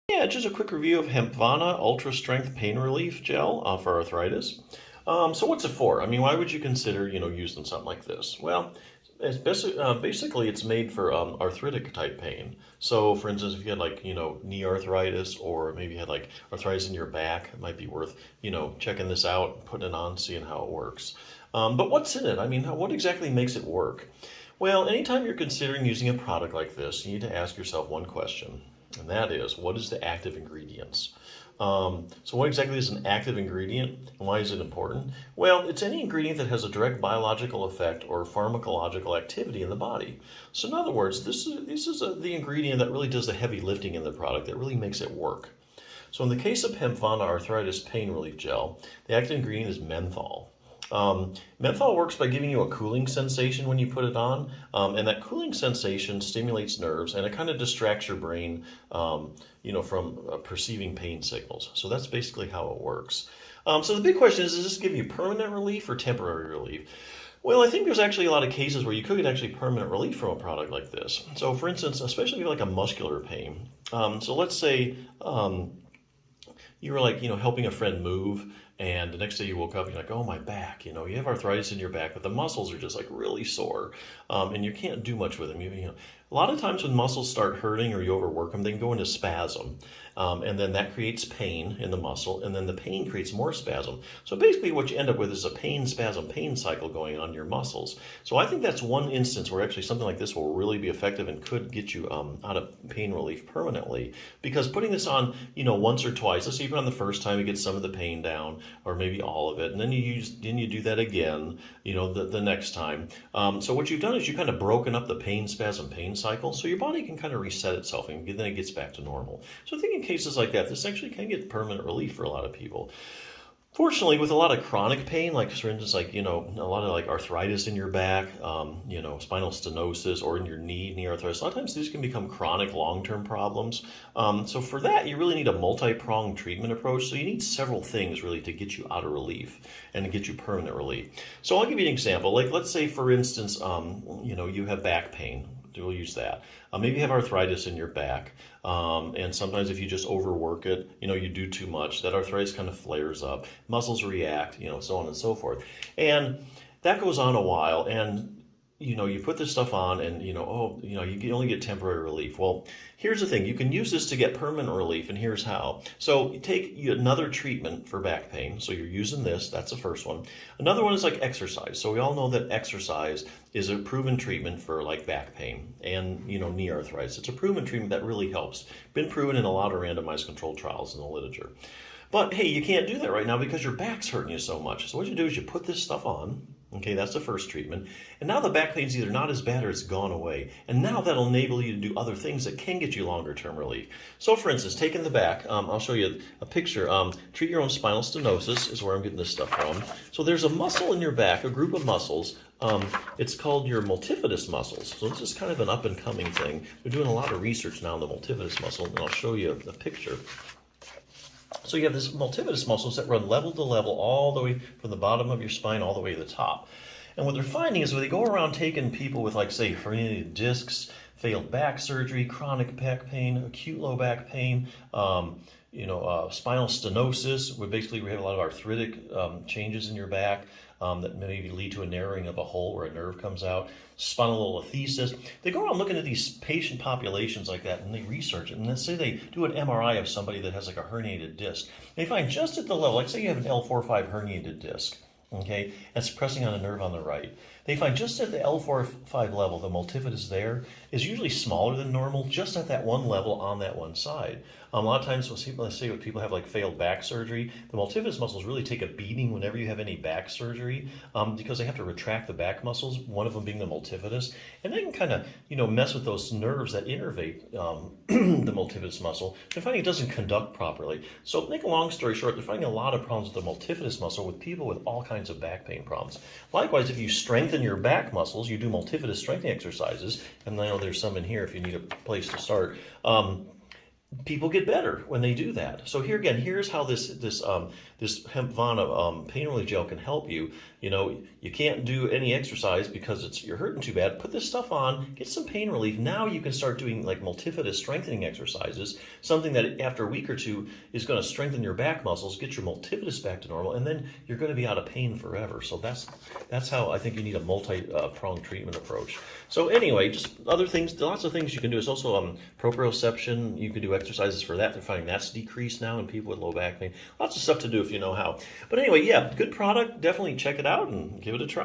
Yeah, just a quick review of Hempvana Ultra Strength Pain Relief Gel for arthritis. So what's it for? I mean, why would you consider, using something like this? Well, basically it's made for arthritic type pain. So for instance, if you had like, knee arthritis or maybe you had like arthritis in your back, it might be worth, checking this out, putting it on, seeing how it works. But what's in it? I mean, what exactly makes it work? Well, anytime you're considering using a product like this, you need to ask yourself one question. And that is, what is the active ingredients? So what exactly is an active ingredient and why is it important? Well, it's any ingredient that has a direct biological effect or pharmacological activity in the body. So in other words, this is the ingredient that really does the heavy lifting in the product, that really makes it work. So in the case of Hempvana Arthritis Pain Relief Gel, the active ingredient is menthol. Menthol works by giving you a cooling sensation when you put it on, and that cooling sensation stimulates nerves and it kind of distracts your brain, from perceiving pain signals. So that's basically how it works. So the big question is, does this give you permanent relief or temporary relief? Well, I think there's actually a lot of cases where you could get actually permanent relief from a product like this. So for instance, especially if you have like a muscular pain. So let's say you were like, helping a friend move, and the next day you woke up and you're like, oh, my back, you have arthritis in your back, but the muscles are just like really sore, and you can't do much with them. A lot of times when muscles start hurting or you overwork them, they can go into spasm, and then that creates pain in the muscle, and then the pain creates more spasm. So basically what you end up with is a pain, spasm, pain cycle going on in your muscles. So I think that's one instance where actually something like this will really be effective and could get you out of pain relief permanently, because putting this on, once or twice, let's say you put it on the first time, you get some of the pain down, or maybe all of it, and then you do that again, the next time. So what you've done is you've kind of broken up the pain, spasm, pain cycle, so your body can kind of reset itself, and then it gets back to normal. So I think in cases like that, this actually can get permanent relief for a lot of people. Fortunately, with a lot of chronic pain, like for instance, like, a lot of like arthritis in your back, spinal stenosis, or in your knee arthritis, a lot of times these can become chronic long-term problems. So for that, you really need a multi-pronged treatment approach. So you need several things really to get you out of relief and to get you permanent relief. So I'll give you an example. Like, let's say, for instance, you have back pain. We'll use that. Maybe you have arthritis in your back, and sometimes if you just overwork it, you do too much, that arthritis kind of flares up, muscles react, so on and so forth. And that goes on a while, and you put this stuff on and, you can only get temporary relief. Well, here's the thing. You can use this to get permanent relief, and here's how. So you take another treatment for back pain. So you're using this. That's the first one. Another one is like exercise. So we all know that exercise is a proven treatment for like back pain and, knee arthritis. It's a proven treatment that really helps. Been proven in a lot of randomized controlled trials in the literature. But hey, you can't do that right now because your back's hurting you so much. So what you do is you put this stuff on. Okay, that's the first treatment. And now the back pain's either not as bad or it's gone away. And now that'll enable you to do other things that can get you longer term relief. So for instance, taking the back, I'll show you a picture. Treat your own spinal stenosis is where I'm getting this stuff from. So there's a muscle in your back, a group of muscles. It's called your multifidus muscles. So this is kind of an up and coming thing. They're doing a lot of research now on the multifidus muscle, and I'll show you a picture. So you have this multifidus muscles that run level to level all the way from the bottom of your spine all the way to the top. And what they're finding is when they go around taking people with, like, say, herniated discs, failed back surgery, chronic back pain, acute low back pain, spinal stenosis, where basically we have a lot of arthritic changes in your back that maybe lead to a narrowing of a hole where a nerve comes out, spondylolisthesis. They go around looking at these patient populations like that, and they research it. And let's say they do an MRI of somebody that has like a herniated disc. They find just at the level, like say you have an L4-5 herniated disc, okay, that's pressing on a nerve on the right. They find just at the L4-5 level, the multifidus there is usually smaller than normal, just at that one level on that one side. A lot of times, let's say when people have like failed back surgery, the multifidus muscles really take a beating whenever you have any back surgery, because they have to retract the back muscles, one of them being the multifidus, and they can kind of, mess with those nerves that innervate the multifidus muscle. They're finding it doesn't conduct properly. So make a long story short, they're finding a lot of problems with the multifidus muscle with people with all kinds of back pain problems. Likewise, if you strengthen your back muscles, you do multifidus strengthening exercises, and I know there's some in here if you need a place to start. people get better when they do that. So here again, here's how this Hempvana pain relief gel can help you. You know, you can't do any exercise because you're hurting too bad. Put this stuff on, get some pain relief. Now you can start doing like multifidus strengthening exercises, something that after a week or two is going to strengthen your back muscles, get your multifidus back to normal, and then you're going to be out of pain forever. So that's how I think you need a multi-pronged treatment approach. So anyway, just other things, lots of things you can do. It's also proprioception. You can do exercises for that. They're finding that's decreased now in people with low back pain. Lots of stuff to do if you know how. But anyway, yeah, good product. Definitely check it out and give it a try.